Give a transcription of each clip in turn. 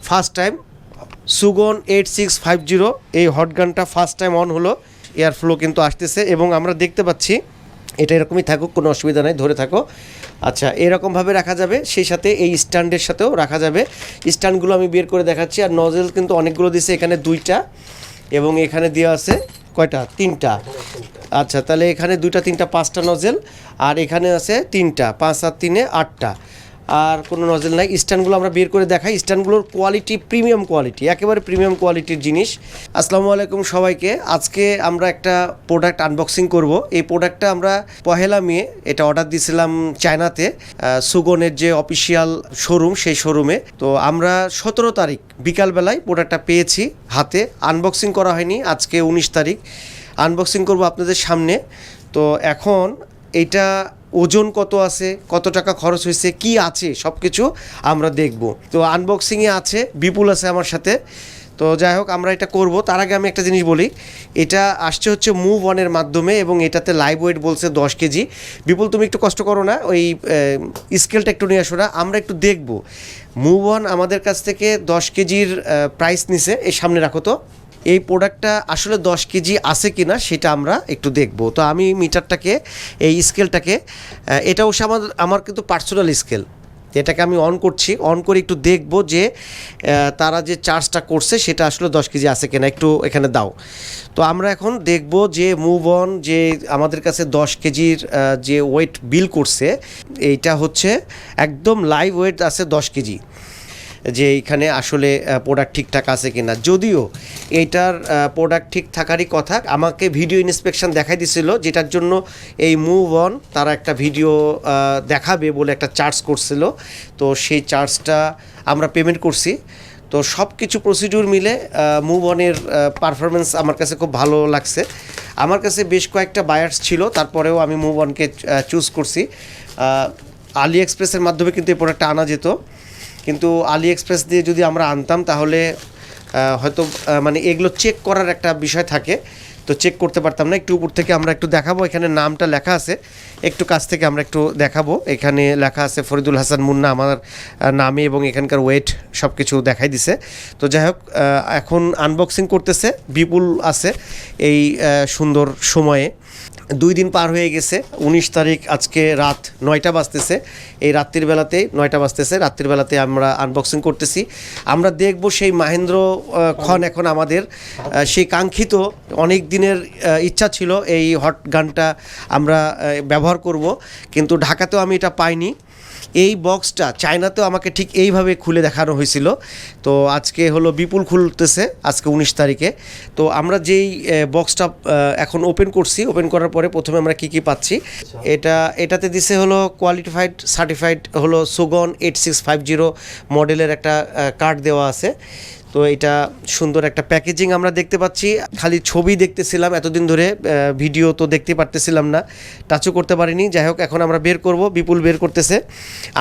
First time সুগন 8650 এই hot গানটা first time on হলো, এয়ার ফ্লো কিন্তু আসতেছে এবং আমরা দেখতে পাচ্ছি এটা এরকমই থাকুক, কোনো অসুবিধা নেই, ধরে থাকো। আচ্ছা, এরকমভাবে রাখা যাবে, সেই সাথে এই স্ট্যান্ডের সাথেও রাখা যাবে। স্ট্যান্ডগুলো আমি বের করে দেখাচ্ছি। আর নজেল কিন্তু অনেকগুলো দিছে, এখানে 2টা এবং এখানে দেওয়া আছে কয়টা, 3টা। আচ্ছা, তাহলে এখানে 2টা 3টা 5টা নজেল, আর এখানে আছে 3টা, 5 আর 3 8টা, আর কোনো নজেল নাই। স্ট্যান্ডগুলো আমরা বের করে দেখাই। স্ট্যান্ডগুলোর কোয়ালিটি প্রিমিয়াম কোয়ালিটি, একেবারে প্রিমিয়াম কোয়ালিটির জিনিস। আসসালামু আলাইকুম সবাইকে। আজকে আমরা একটা প্রোডাক্ট আনবক্সিং করব। এই প্রোডাক্টটা আমরা 1 মে এটা অর্ডার দিয়েছিলাম চায়নাতে, সুগনের যে অফিসিয়াল শোরুম, সেই শোরুমে। তো আমরা 17 তারিখ বিকালবেলায় প্রোডাক্টটা পেয়েছি হাতে। আনবক্সিং করা হয়নি, আজকে 19 তারিখ আনবক্সিং করব আপনাদের সামনে। তো এখন এইটা ওজন কত আছে, কত টাকা খরচ হয়েছে, কি আছে, সব কিছু আমরা দেখব। তো আনবক্সিংয়ে আছে বিপুল, আছে আমার সাথে। তো যাই হোক, আমরা এটা করব। তার আগে আমি একটা জিনিস বলি, এটা আসছে হচ্ছে মুভ অনের মাধ্যমে এবং এটাতে লাইভ ওয়েট বলছে 10 কেজি। বিপুল, তুমি একটু কষ্ট করো না, ওই স্কেলটা একটু নিয়ে আসো না, আমরা একটু দেখব। মুভ অন আমাদের কাছ থেকে 10 কেজির প্রাইস নিছে, এই সামনে রাখো তো। এই প্রোডাক্টটা আসলে 10 কেজি আছে কি না সেটা আমরা একটু দেখব। তো আমি মিটারটাকে, এই স্কেলটাকে, এটা অবশ্য আমার কিন্তু পার্সোনাল স্কেল, এটাকে আমি অন করছি। অন করে একটু দেখব যে তারা যে চার্জটা করছে সেটা আসলে 10 কেজি আছে কিনা, একটু এখানে দাও। তো আমরা এখন দেখব যে মুভ অন যে আমাদের কাছে 10 কেজির যে ওয়েট বিল করছে, এইটা হচ্ছে একদম লাইভ ওয়েট আছে 10 কেজি, যে এইখানে আসলে প্রোডাক্ট ঠিকঠাক আছে কিনা। যদিও এইটার প্রোডাক্ট ঠিক থাকারই কথা, আমাকে ভিডিও ইন্সপেকশন দেখাই দিছিল, যেটার জন্য এই মুভ অন তারা একটা ভিডিও দেখাবে বলে একটা চার্জ করছিল। তো সেই চার্জটা আমরা পেমেন্ট করছি। তো সব কিছু প্রসিডিউর মিলে মুভ অনের পারফরমেন্স আমার কাছে খুব ভালো লাগছে। আমার কাছে বেশ কয়েকটা বায়ার্স ছিল, তারপরেও আমি মুভ অনকে চুজ করছি। আলি এক্সপ্রেসের মাধ্যমে কিন্তু এই প্রোডাক্টটা আনা যেত, কিন্তু আলি এক্সপ্রেস দিয়ে যদি আমরা আনতাম তাহলে হয়তো মানে এগুলো চেক করার একটা বিষয় থাকে, তো চেক করতে পারতাম না। একটু উপর থেকে আমরা একটু দেখাবো, এখানে নামটা লেখা আছে, একটু কাছ থেকে আমরা একটু দেখাবো। এখানে লেখা আছে ফরিদুল হাসান মুন্না আমার নামে, এবং এখানকার ওয়েট সব কিছু দেখাই দিছে। তো যাই হোক, এখন আনবক্সিং করতেছে বিপুল, আছে এই সুন্দর সময়ে। 2 দিন পার হয়ে গেছে, 19 তারিখ, আজকে রাত 9টা বাজতেছে। এই রাত্রির বেলাতেই 9টা বাজতেছে, রাত্রির বেলাতে আমরা আনবক্সিং করতেছি। আমরা দেখব সেই মাহেন্দ্র খন, এখন আমাদের সেই কাঙ্ক্ষিত অনেক দিনের ইচ্ছা ছিল এই হট গানটা আমরা ব্যবহার করব, কিন্তু ঢাকাতেও আমি এটা পাইনি। এই বক্সটা চায়নাতেও আমাকে ঠিক এইভাবে খুলে দেখানো হয়েছিল। তো আজকে হলো বিপুল খুলতেছে, আজকে 19 তারিখে। তো আমরা যেই বক্সটা এখন ওপেন করছি, ওপেন করার পরে প্রথমে আমরা কি পাচ্ছি, এটাতে দিছে হলো কোয়ালিফাইড সার্টিফাইড হলো সুগন 8650 মডেলের একটা কার্ড দেওয়া আছে। তো এটা সুন্দর একটা প্যাকেজিং আমরা দেখতে পাচ্ছি। খালি ছবি দেখতেছিলাম এতদিন ধরে, ভিডিও তো দেখতে পারতেছিলাম না, টাচও করতে পারিনি। যাই হোক, এখন আমরা বের করব, বিপুল বের করতেছে।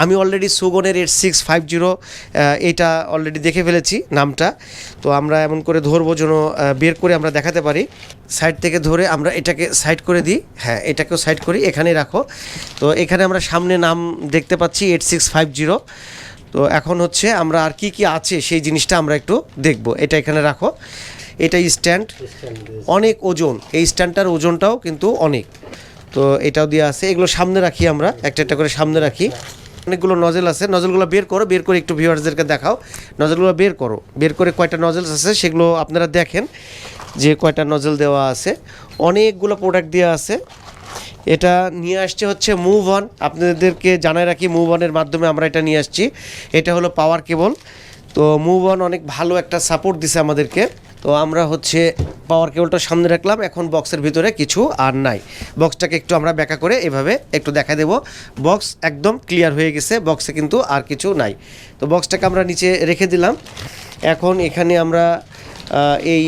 আমি অলরেডি সুগনের 8650 এইটা অলরেডি দেখে ফেলেছি নামটা। তো আমরা এমন করে ধরবো যেন বের করে আমরা দেখাতে পারি। সাইড থেকে ধরে আমরা এটাকে সাইড করে দিই, হ্যাঁ এটাকেও সাইড করি, এখানেই রাখো। তো এখানে আমরা সামনে নাম দেখতে পাচ্ছি 8650। তো এখন হচ্ছে আমরা আর কি আছে সেই জিনিসটা আমরা একটু দেখব। এটা এখানে রাখো, এটা স্ট্যান্ড, অনেক ওজন, এই স্ট্যান্ডটার ওজনটাও কিন্তু অনেক। তো এটাও দিয়ে আছে, এগুলো সামনে রাখি, আমরা একটা একটা করে সামনে রাখি। অনেকগুলো নজেল আছে, নজেলগুলো বের করো, বের করে একটু ভিউয়ার্সদেরকে দেখাও। নজেলগুলো বের করো, বের করে কয়টা নজেলস আছে সেগুলো আপনারা দেখেন যে কয়টা নজেল দেওয়া আছে। অনেকগুলো প্রোডাক্ট দেওয়া আছে। এটা নিয়ে আসছে হচ্ছে মুভ অন, আপনাদেরকে জানাই রাখি মুভ অনের মাধ্যমে আমরা এটা নিয়ে আসছি। এটা হলো পাওয়ার কেবল। তো মুভ অন অনেক ভালো একটা সাপোর্ট দিছে আমাদেরকে। তো আমরা হচ্ছে পাওয়ার কেবলটা সামনে রাখলাম। এখন বক্সের ভিতরে কিছু আর নাই, বক্সটাকে একটু আমরা ব্যাখ্যা করে এভাবে একটু দেখা দেব। বক্স একদম ক্লিয়ার হয়ে গেছে, বক্সে কিন্তু আর কিছু নাই। তো বক্সটাকে আমরা নিচে রেখে দিলাম। এখন এখানে আমরা এই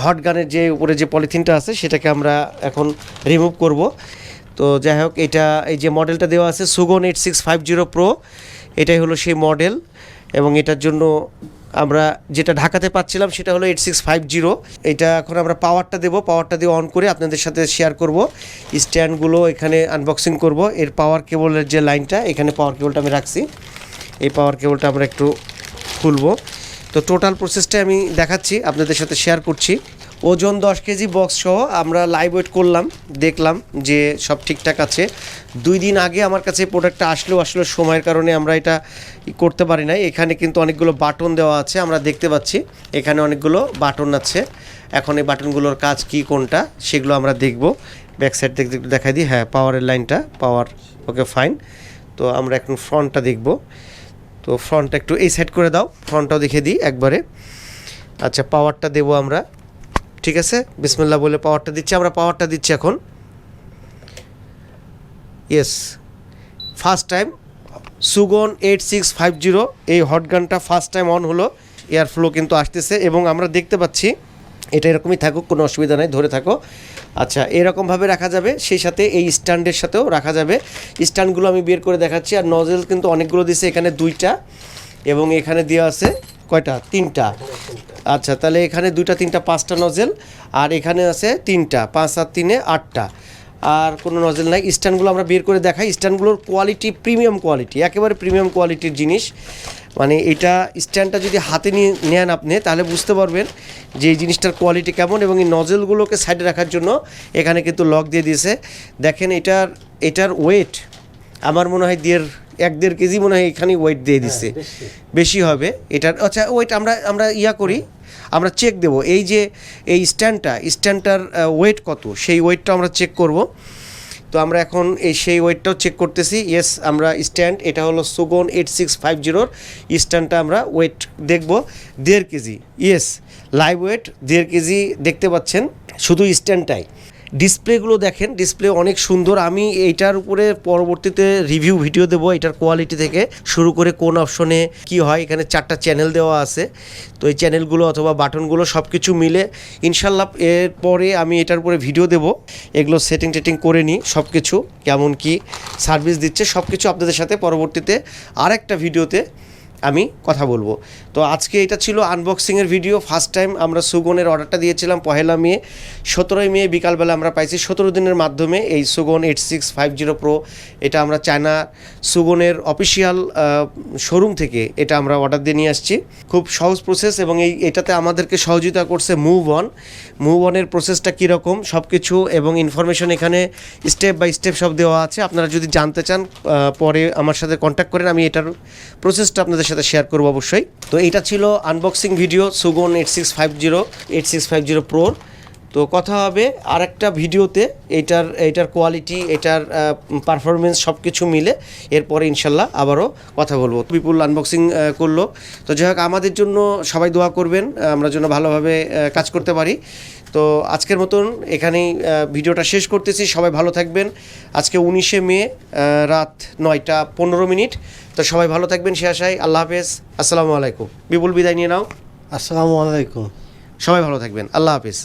হট গানের যে উপরে যে পলিথিনটা আছে সেটাকে আমরা এখন রিমুভ করব। তো যাই হোক, এটা এই যে মডেলটা দেওয়া আছে সুগন 8650 প্রো, এটাই হলো সেই মডেল। এবং এটার জন্য আমরা যেটা ঢাকাতে পাচ্ছিলাম সেটা হলো 8650। এটা এখন আমরা পাওয়ারটা দেবো, পাওয়ারটা দিয়ে অন করে আপনাদের সাথে শেয়ার করব। স্ট্যান্ডগুলো এখানে আনবক্সিং করব। এর পাওয়ার কেবলের যে লাইনটা, এখানে পাওয়ার কেবলটা আমি রাখছি, এই পাওয়ার কেবলটা আমরা একটু খুলব। তো টোটাল প্রসেসটা আমি দেখাচ্ছি, আপনাদের সাথে শেয়ার করছি। ওজন 10 কেজি বক্স সহ আমরা লাইভ ওয়েট করলাম, দেখলাম যে সব ঠিকঠাক আছে। 2 দিন আগে আমার কাছে প্রোডাক্টটা আসলে সময়ের কারণে আমরা এটা করতে পারি নাই। এখানে কিন্তু অনেকগুলো বাটন দেওয়া আছে, আমরা দেখতে পাচ্ছি এখানে অনেকগুলো বাটন আছে। এখন এই বাটনগুলোর কাজ কি কোনটা সেগুলো আমরা দেখব। ব্যাক সাইড থেকে দেখাই দিই। হ্যাঁ, পাওয়ারের লাইনটা পাওয়ার, ওকে ফাইন। তো আমরা এখন ফ্রন্টটা দেখব। তো ফ্রন্টটা একটু এই সাইড করে দাও, ফ্রন্টটাও দেখে দিই একবারে। আচ্ছা, পাওয়ারটা দেবো আমরা, ঠিক আছে। বিসমিল্লাহ বলে পাওয়ারটা দিচ্ছি, আমরা পাওয়ারটা দিচ্ছি এখন। ইয়েস, ফার্স্ট টাইম সুগন 8650 এই হট গানটা ফার্স্ট টাইম অন হলো। এয়ার ফ্লো কিন্তু আসতেছে এবং আমরা দেখতে পাচ্ছি এটা এরকমই থাকুক, কোনো অসুবিধা নেই, ধরে থাকো। আচ্ছা, এরকমভাবে রাখা যাবে, সেই সাথে এই স্ট্যান্ডের সাথেও রাখা যাবে। স্ট্যান্ডগুলো আমি বের করে দেখাচ্ছি। আর নজেল কিন্তু অনেকগুলো দিয়েছে, এখানে 2টা এবং এখানে দেওয়া আছে কয়টা, 3টা। আচ্ছা, তাহলে এখানে 2টা 3টা 5টা নজেল, আর এখানে আছে 3টা, 5 আর 3 8টা। আর কোনো নজেল নাই। স্ট্যান্ডগুলো আমরা বের করে দেখাই। স্ট্যান্ডগুলোর কোয়ালিটি প্রিমিয়াম কোয়ালিটি, একেবারে প্রিমিয়াম কোয়ালিটির জিনিস। মানে এটা স্ট্যান্ডটা যদি হাতে নিয়ে নেন আপনি, তাহলে বুঝতে পারবেন যে এই জিনিসটার কোয়ালিটি কেমন। এবং এই নজেলগুলোকে সাইডে রাখার জন্য এখানে কিন্তু লক দিয়ে দিয়েছে। দেখেন এটার ওয়েট আমার মনে হয় 1.5 কেজি মনে হয় এখানেই ওয়েট দিয়ে দিচ্ছে, বেশি হবে এটার। আচ্ছা, ওয়েট আমরা করি, আমরা চেক দেব। এই যে এই স্ট্যান্ডটার ওয়েট কত, সেই ওয়েটটা আমরা চেক করব। তো আমরা এখন সেই ওয়েটটাও চেক করতেছি। ইয়েস, আমরা স্ট্যান্ড, এটা হলো সুগন 8650 স্ট্যান্ডটা আমরা ওয়েট দেখব 1.5 KG. Yes, live weight 1.5 KG দেখতে পাচ্ছেন, শুধু স্ট্যান্ডটাই। ডিসপ্লেগুলো দেখেন, ডিসপ্লে অনেক সুন্দর। আমি এইটার উপরে পরবর্তীতে রিভিউ ভিডিও দেবো, এটার কোয়ালিটি থেকে শুরু করে কোন অপশনে কি হয়। এখানে 4টা চ্যানেল দেওয়া আছে। তো এই চ্যানেলগুলো অথবা বাটনগুলো সব কিছু মিলে ইনশাল্লাহ এরপরে আমি এটার উপরে ভিডিও দেবো। এগুলো সেটিং করে নিই, সব কিছু কেমন কি সার্ভিস দিচ্ছে সব কিছু আপনাদের সাথে পরবর্তীতে আরেকটা ভিডিওতে আমি কথা বলবো। তো আজকে এটা ছিল আনবক্সিংয়ের ভিডিও। ফার্স্ট টাইম আমরা সুগনের অর্ডারটা দিয়েছিলাম 1 মে। 17 মে বিকালবেলা আমরা পাইছি। 17 দিনের মাধ্যমে এই সুগন 8650 প্রো এটা আমরা চায়না সুগনের অফিসিয়াল শোরুম থেকে এটা আমরা অর্ডার দিয়ে নিয়ে আসছি। খুব সহজ প্রসেস এবং এটাতে আমাদেরকে সহযোগিতা করছে মুভ অনের প্রসেসটা কীরকম সব কিছু এবং ইনফরমেশন এখানে স্টেপ বাই স্টেপ সব দেওয়া আছে। আপনারা যদি জানতে চান পরে আমার সাথে কন্ট্যাক্ট করেন, আমি এটার প্রসেসটা আপনাদের সাথে শেয়ার করবো অবশ্যই। তো এটা ছিল আনবক্সিং ভিডিও সুগন 8650 প্রোর। তো কথা হবে আরেকটা ভিডিওতে এইটার কোয়ালিটি, এটার পারফরমেন্স সব কিছু মিলে এরপরে ইনশাল্লাহ আবারও কথা বলবো। বিপুল আনবক্সিং করলো। তো যাই হোক, আমাদের জন্য সবাই দোয়া করবেন, আমরা যেন ভালোভাবে কাজ করতে পারি। তো আজকের মতন এখানেই ভিডিওটা শেষ করতেছি। সবাই ভালো থাকবেন। আজকে 19 মে রাত 9:15। তো সবাই ভালো থাকবেন সে আশায়। আল্লাহ হাফেজ, আসসালামু আলাইকুম। বিপুল বিদায় নিয়ে নাও। আসসালামু আলাইকুম। সবাই ভালো থাকবেন, আল্লাহ হাফেজ।